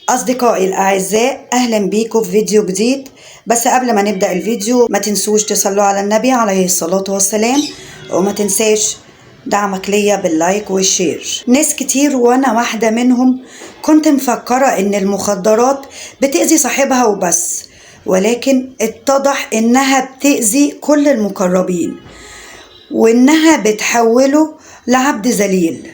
أصدقائي الأعزاء، أهلا بيكم في فيديو جديد. بس قبل ما نبدأ الفيديو ما تنسوش تصلوا على النبي عليه الصلاة والسلام، وما تنساش دعمك ليا باللايك والشير. ناس كتير وأنا واحدة منهم كنت مفكرة إن المخدرات بتأذي صاحبها وبس، ولكن اتضح إنها بتأذي كل المقربين، وإنها بتحوله لعبد ذليل،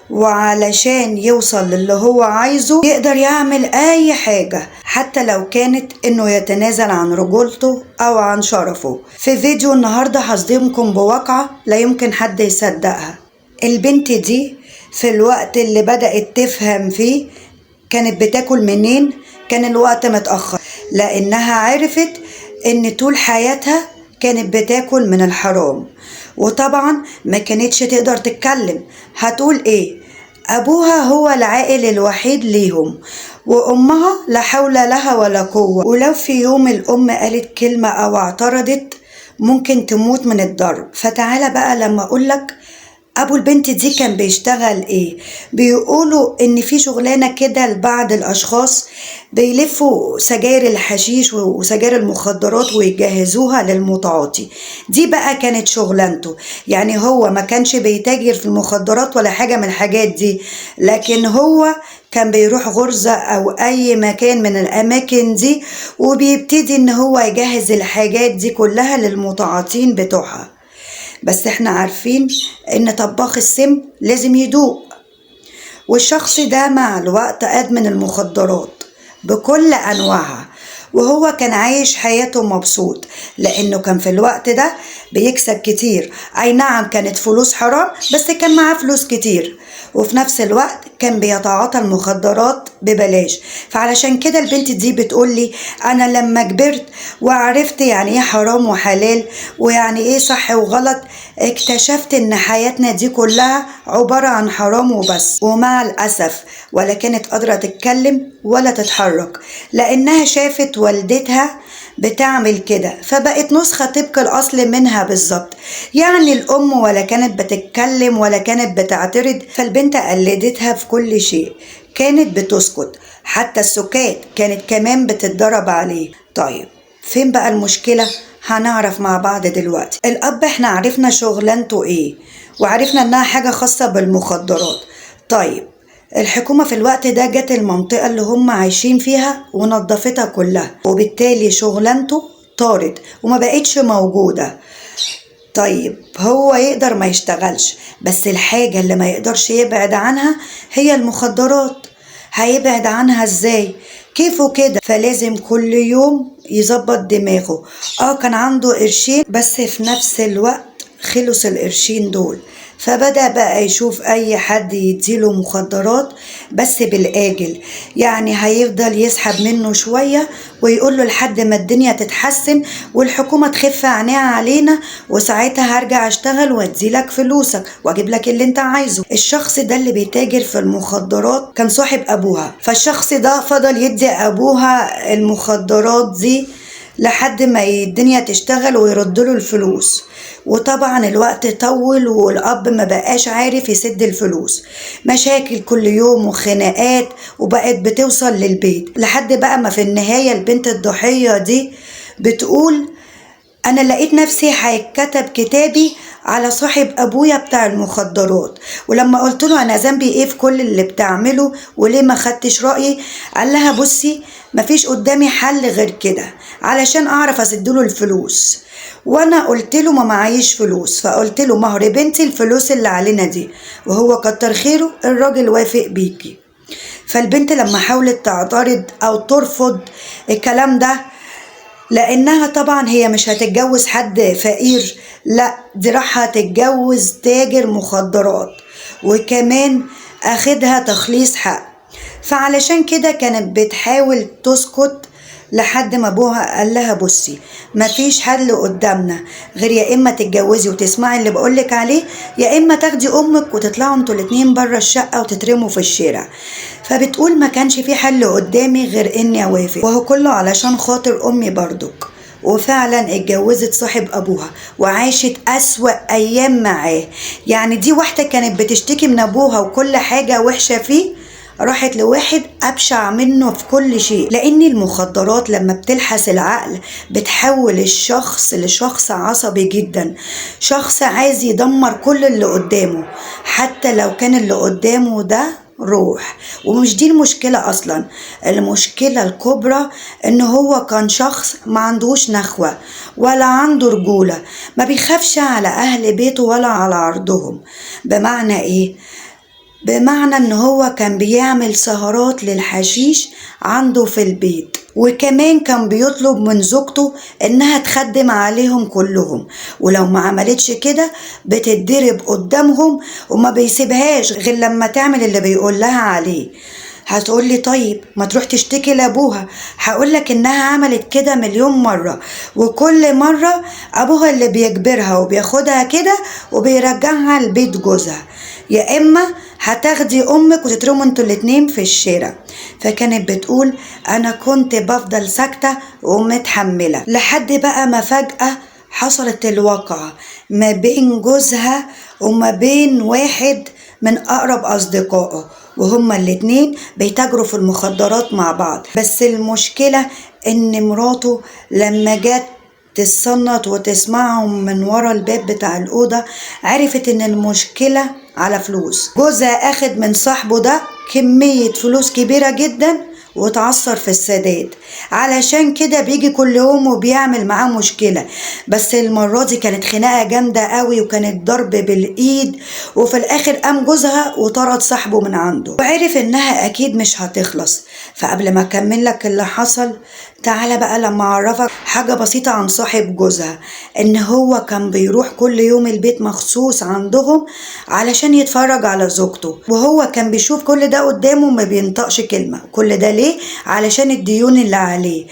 وعلشان يوصل للي هو عايزه يقدر يعمل اي حاجة، حتى لو كانت انه يتنازل عن رجولته او عن شرفه. في فيديو النهاردة هصدمكم بواقعة لا يمكن حد يصدقها. البنت دي في الوقت اللي بدأت تفهم فيه كانت بتاكل منين؟ كان الوقت متأخر، لانها عرفت ان طول حياتها كانت بتاكل من الحرام، وطبعا ما كانتش تقدر تتكلم. هتقول ايه؟ ابوها هو العائل الوحيد ليهم، وامها لا حول لها ولا قوة، ولو في يوم الام قالت كلمة او اعترضت ممكن تموت من الضرب. فتعالى بقى لما اقولك ابو البنت دي كان بيشتغل ايه. بيقولوا ان في شغلانه كده لبعض الاشخاص بيلفوا سجاير الحشيش وسجاير المخدرات ويجهزوها للمتعاطي. دي بقى كانت شغلانته، يعني هو ما كانش بيتاجر في المخدرات ولا حاجه من الحاجات دي، لكن هو كان بيروح غرزة أو أي مكان من الأماكن دي وبيبتدي إن هو يجهز الحاجات دي كلها للمتعاطين بتوعها. بس احنا عارفين ان طباخ السم لازم يدوق، والشخص ده مع الوقت ادمن المخدرات بكل انواعها، وهو كان عايش حياته مبسوط لانه كان في الوقت ده بيكسب كتير. اي نعم كانت فلوس حرام، بس كان معاه فلوس كتير، وفي نفس الوقت كان بيتعاطى المخدرات ببلاش. فعلشان كده البنت دي بتقولي انا لما كبرت وعرفت يعني ايه حرام وحلال ويعني ايه صح وغلط، اكتشفت ان حياتنا دي كلها عبارة عن حرام وبس. ومع الاسف ولا كانت قادرة تتكلم ولا تتحرك، لانها شافت والدتها بتعمل كده، فبقت نسخة طبق الأصل منها بالظبط. يعني الأم ولا كانت بتتكلم ولا كانت بتعترض، فالبنت قلدتها في كل شيء، كانت بتسكت، حتى السكات كانت كمان بتتضرب عليه. طيب فين بقى المشكلة؟ هنعرف مع بعض دلوقتي. الأب احنا عرفنا شغلانته ايه، وعرفنا انها حاجة خاصة بالمخدرات. طيب الحكومة في الوقت ده جت المنطقة اللي هم عايشين فيها ونظفتها كلها، وبالتالي شغلانته طارت وما بقتش موجودة. طيب هو يقدر ما يشتغلش، بس الحاجة اللي ما يقدرش يبعد عنها هي المخدرات. هيبعد عنها ازاي؟ كيفه كده؟ فلازم كل يوم يظبط دماغه. كان عنده قرشين، بس في نفس الوقت خلص القرشين دول، فبدأ بقى يشوف أي حد يديله مخدرات بس بالآجل، يعني هيفضل يسحب منه شوية ويقوله لحد ما الدنيا تتحسن والحكومة تخف عينيها علينا، وساعتها هرجع اشتغل واديلك فلوسك واجيب لك اللي انت عايزه. الشخص ده اللي بيتاجر في المخدرات كان صاحب أبوها، فالشخص ده فضل يدي أبوها المخدرات دي لحد ما الدنيا تشتغل ويردله الفلوس. وطبعا الوقت طول والأب ما بقاش عارف يسد الفلوس، مشاكل كل يوم وخناقات، وبقت بتوصل للبيت لحد بقى ما في النهاية البنت الضحية دي بتقول أنا لقيت نفسي هيتكتب كتابي على صاحب أبويا بتاع المخدرات. ولما قلت له أنا ذنبي إيه في كل اللي بتعمله وليه ما خدتش رأيي، قال لها بصي مفيش قدامي حل غير كده علشان أعرف أسدله الفلوس. وانا قلت له ما معيش فلوس، فقلت له مهر بنتي الفلوس اللي علينا دي، وهو كتر خيره الراجل وافق بيكي. فالبنت لما حاولت تعترض او ترفض الكلام ده، لانها طبعا هي مش هتتجوز حد فقير، لا دي راح هتتجوز تاجر مخدرات، وكمان اخدها تخليص حق. فعلشان كده كانت بتحاول تسكت لحد ما ابوها قال لها بصي مفيش حل قدامنا غير يا اما تتجوزي وتسمعي اللي بقولك عليه، يا اما تاخدي امك وتطلعوا انتوا الاتنين بره الشقه وتترموا في الشارع. فبتقول ما كانش في حل قدامي غير اني اوافق، وهو كله علشان خاطر امي برضك. وفعلا اتجوزت صاحب ابوها وعاشت اسوأ ايام معاه. يعني دي واحده كانت بتشتكي من ابوها وكل حاجه وحشه فيه، راحت لواحد أبشع منه في كل شيء، لأن المخدرات لما بتلحس العقل بتحول الشخص لشخص عصبي جدا، شخص عايز يدمر كل اللي قدامه حتى لو كان اللي قدامه ده روح. ومش دي المشكلة أصلا، المشكلة الكبرى إن هو كان شخص ما عندوش نخوة ولا عنده رجولة، ما بيخافش على أهل بيته ولا على عرضهم. بمعنى إيه؟ بمعنى إن هو كان بيعمل سهرات للحشيش عنده في البيت، وكمان كان بيطلب من زوجته انها تخدم عليهم كلهم، ولو ما عملتش كده بتتضرب قدامهم وما بيسيبهاش غير لما تعمل اللي بيقول لها عليه. هتقولي طيب ما تروح تشتكي لابوها. هقولك انها عملت كده مليون مرة، وكل مرة ابوها اللي بيجبرها وبياخدها كده وبيرجعها لبيت جوزها، يا اما هتاخدي امك وتترموا انتوا الاتنين في الشارع. فكانت بتقول انا كنت بفضل ساكتة ومتحملة لحد بقى ما فجأة حصلت الواقعة ما بين جوزها وما بين واحد من اقرب اصدقائه، وهما الاتنين بيتاجروا في المخدرات مع بعض. بس المشكلة ان مراته لما جت تتصنت وتسمعهم من ورا الباب بتاع الأوضة عرفت ان المشكلة على فلوس. جوزها اخد من صاحبه ده كمية فلوس كبيرة جدا وتعثر في السداد، علشان كده بيجي كل يوم وبيعمل معاه مشكلة. بس المرة دي كانت خناقة جامدة قوي وكانت ضرب بالايد، وفي الاخر قام جوزها وطرد صاحبه من عنده، وعرف انها اكيد مش هتخلص. فقبل ما اكمل لك اللي حصل، تعالى بقى لما اعرفك حاجة بسيطة عن صاحب جوزها. ان هو كان بيروح كل يوم البيت مخصوص عندهم علشان يتفرج على زوجته، وهو كان بيشوف كل ده قدامه ما بينطقش كلمة. كل ده ليه؟ علشان الديون اللي عليه.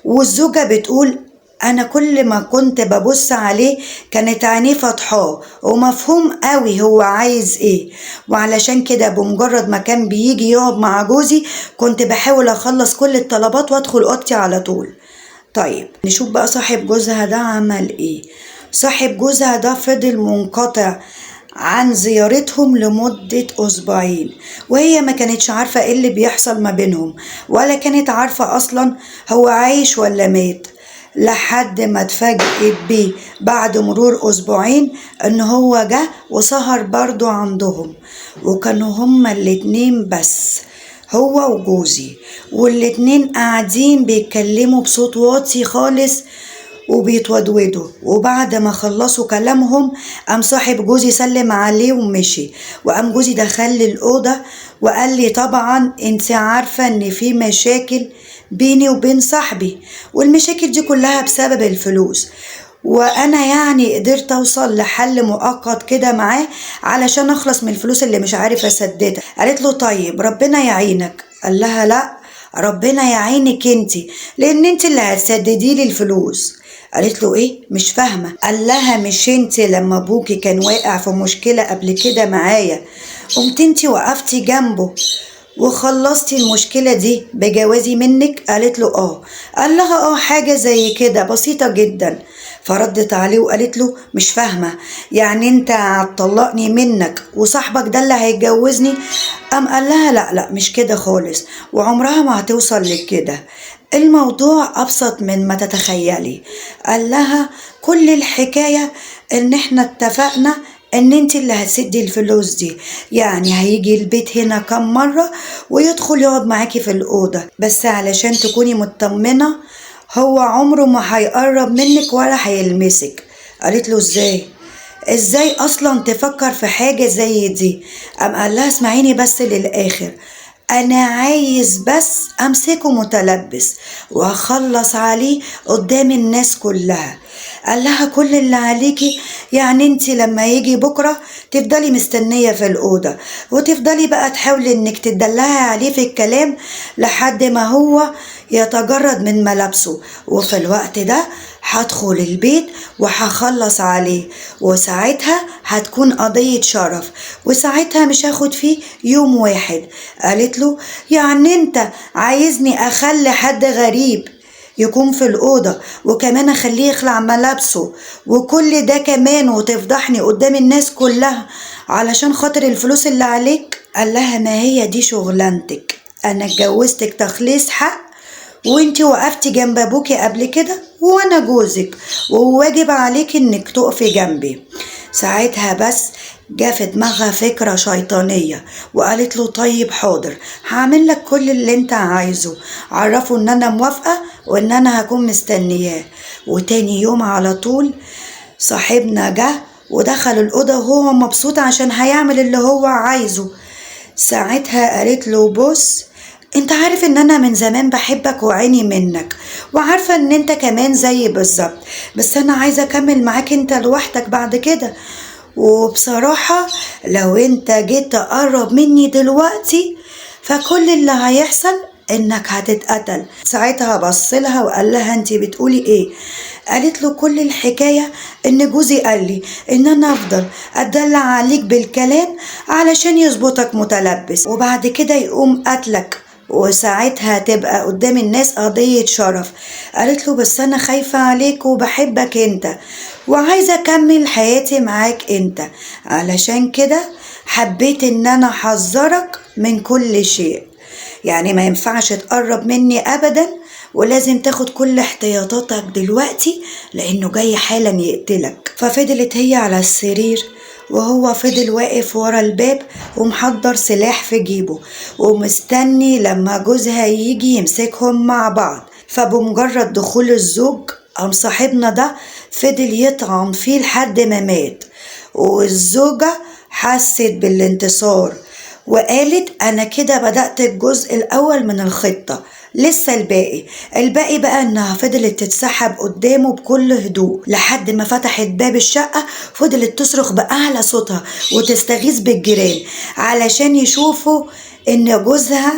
والزوجة بتقول انا كل ما كنت ببص عليه كانت عينيه فاتحاه ومفهوم قوي هو عايز ايه، وعلشان كده بمجرد ما كان بيجي يقعد مع جوزي كنت بحاول اخلص كل الطلبات وادخل اوضتي على طول. طيب نشوف بقى صاحب جوزها ده عمل ايه. صاحب جوزها ده فضل منقطع عن زيارتهم لمدة أسبوعين، وهي ما كانتش عارفة ايه اللي بيحصل ما بينهم، ولا كانت عارفة أصلا هو عايش ولا مات، لحد ما اتفاجئت بيه بعد مرور أسبوعين إن هو جه وسهر برضو عندهم، وكانوا هما الاتنين بس، هو وجوزي، والاتنين قاعدين بيتكلموا بصوت واطي خالص وبيتودودوا. وبعد ما خلصوا كلامهم قام صاحب جوزي سلم عليه ومشي، وقام جوزي دخل لي الأوضة وقال لي طبعا انت عارفة ان في مشاكل بيني وبين صاحبي، والمشاكل دي كلها بسبب الفلوس، وانا يعني قدرت اوصل لحل مؤقت كده معاه علشان اخلص من الفلوس اللي مش عارف اسددها. قالت له طيب ربنا يعينك. قال لها لا، ربنا يعينك انتي، لان انتي اللي هتسددي لي الفلوس. قالت له ايه؟ مش فاهمه. قال لها مش انتي لما ابوكي كان واقع في مشكله قبل كده معايا قمت انتي وقفتي جنبه وخلصتي المشكلة دي بجوازي منك؟ قالت له اه. قال لها حاجة زي كده بسيطة جدا. فردت عليه وقالت له مش فاهمة، يعني انت هتطلقني منك وصاحبك ده اللي هيتجوزني؟ قام قال لها لا مش كده خالص، وعمرها ما هتوصل لكده، الموضوع أبسط من ما تتخيلي. قال لها كل الحكاية ان احنا اتفقنا ان انت اللي هتسدي الفلوس دي، يعني هيجي البيت هنا كم مرة ويدخل يقعد معاكي في الأوضة، بس علشان تكوني مطمنة هو عمره ما هيقرب منك ولا هيلمسك. قالت له ازاي اصلا تفكر في حاجة زي دي؟ قام قال لها اسمعيني بس للآخر، انا عايز بس امسكه متلبس واخلص عليه قدام الناس كلها. قال لها كل اللي عليكي يعني انت لما يجي بكرة تفضلي مستنية في الأوضة وتفضلي بقى تحاولي انك تدلعي عليه في الكلام لحد ما هو يتجرد من ملابسه، وفي الوقت ده هدخل البيت وهخلص عليه، وساعتها هتكون قضية شرف، وساعتها مش هاخد فيه يوم واحد. قالت له يعني انت عايزني اخلي حد غريب يكون في الأوضة وكمان أخليه يخلع ملابسه وكل ده كمان وتفضحني قدام الناس كلها علشان خاطر الفلوس اللي عليك؟ قال لها ما هي دي شغلانتك، انا اتجوزتك تخليص حق، وانتي وقفتي جنب ابوكي قبل كده وانا جوزك، وواجب عليك انك تقفي جنبي. ساعتها بس جا في دماغها فكرة شيطانية وقالت له طيب حاضر، هعمل لك كل اللي انت عايزه، عرفه ان انا موافقة وان انا هكون مستنياه. وتاني يوم على طول صاحبنا جه ودخل الأوضة وهو مبسوط عشان هيعمل اللي هو عايزه. ساعتها قالت له بص، انت عارف ان انا من زمان بحبك وعيني منك، وعارفة ان انت كمان زيي بالظبط، بس انا عايزة اكمل معاك انت لوحدك بعد كده، وبصراحة لو انت جيت تقرب مني دلوقتي فكل اللي هيحصل انك هتتقتل. ساعتها بصلها وقال لها انت بتقولي ايه؟ قالت له كل الحكاية ان جوزي قال لي ان انا افضل اتدلع عليك بالكلام علشان يظبطك متلبس وبعد كده يقوم قتلك، وساعتها تبقى قدام الناس قضية شرف. قالت له بس أنا خايفة عليك وبحبك أنت وعايزة أكمل حياتي معاك أنت، علشان كده حبيت إن أنا أحذرك من كل شيء، يعني ما ينفعش تقرب مني أبدا، ولازم تاخد كل احتياطاتك دلوقتي لأنه جاي حالا يقتلك. ففضلت هي على السرير وهو فضل واقف ورا الباب ومحضر سلاح في جيبه ومستني لما جوزها يجي يمسكهم مع بعض. فبمجرد دخول الزوج قام صاحبنا ده فضل يطعن فيه لحد ما مات، والزوجة حست بالانتصار وقالت أنا كده بدأت الجزء الأول من الخطة، لسه الباقي بقى انها فضلت تتسحب قدامه بكل هدوء لحد ما فتحت باب الشقة، فضلت تصرخ بأعلى صوتها وتستغيث بالجيران علشان يشوفوا ان جوزها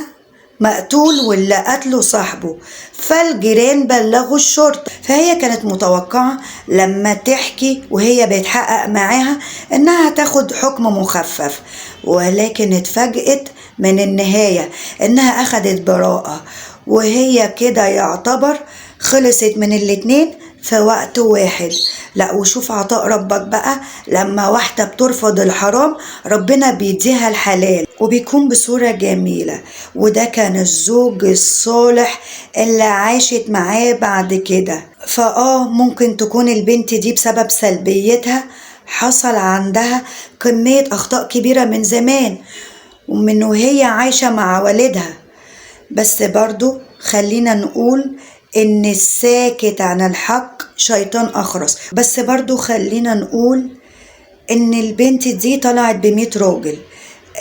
مقتول واللي قتله صاحبه. فالجيران بلغوا الشرطة، فهي كانت متوقعة لما تحكي وهي بيتحقق معاها انها تاخد حكم مخفف، ولكن اتفاجئت من النهاية انها اخدت براءة، وهي كده يعتبر خلصت من الاتنين في وقت واحد. لا وشوف عطاء ربك بقى، لما واحدة بترفض الحرام ربنا بيديها الحلال وبيكون بصورة جميلة. وده كان الزوج الصالح اللي عاشت معاه بعد كده. ممكن تكون البنت دي بسبب سلبيتها حصل عندها كمية أخطاء كبيرة من زمان ومن وهي عايشة مع والدها، بس برضو خلينا نقول ان الساكت عن الحق شيطان اخرس. بس برضو خلينا نقول ان البنت دي طلعت ب100 راجل،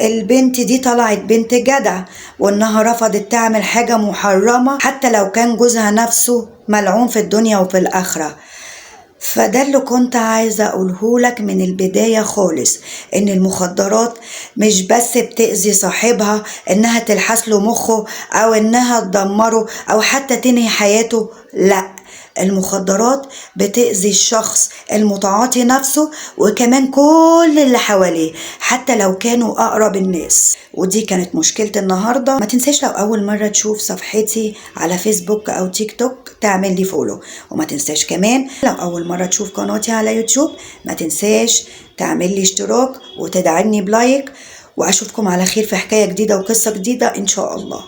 البنت دي طلعت بنت جدع، وانها رفضت تعمل حاجة محرمة حتى لو كان جوزها نفسه ملعون في الدنيا وفي الاخرة. فده اللي كنت عايزة أقوله لك من البداية خالص، إن المخدرات مش بس بتأذي صاحبها إنها تلحس له مخه أو إنها تدمره أو حتى تنهي حياته، لأ، المخدرات بتأذي الشخص المتعاطي نفسه وكمان كل اللي حواليه حتى لو كانوا أقرب الناس. ودي كانت مشكلة النهاردة. ما تنساش لو أول مرة تشوف صفحتي على فيسبوك أو تيك توك تعمل لي فولو، وما تنساش كمان لو أول مرة تشوف قناتي على يوتيوب ما تنساش تعمل لي اشتراك وتدعمني بلايك. وأشوفكم على خير في حكاية جديدة وقصة جديدة إن شاء الله.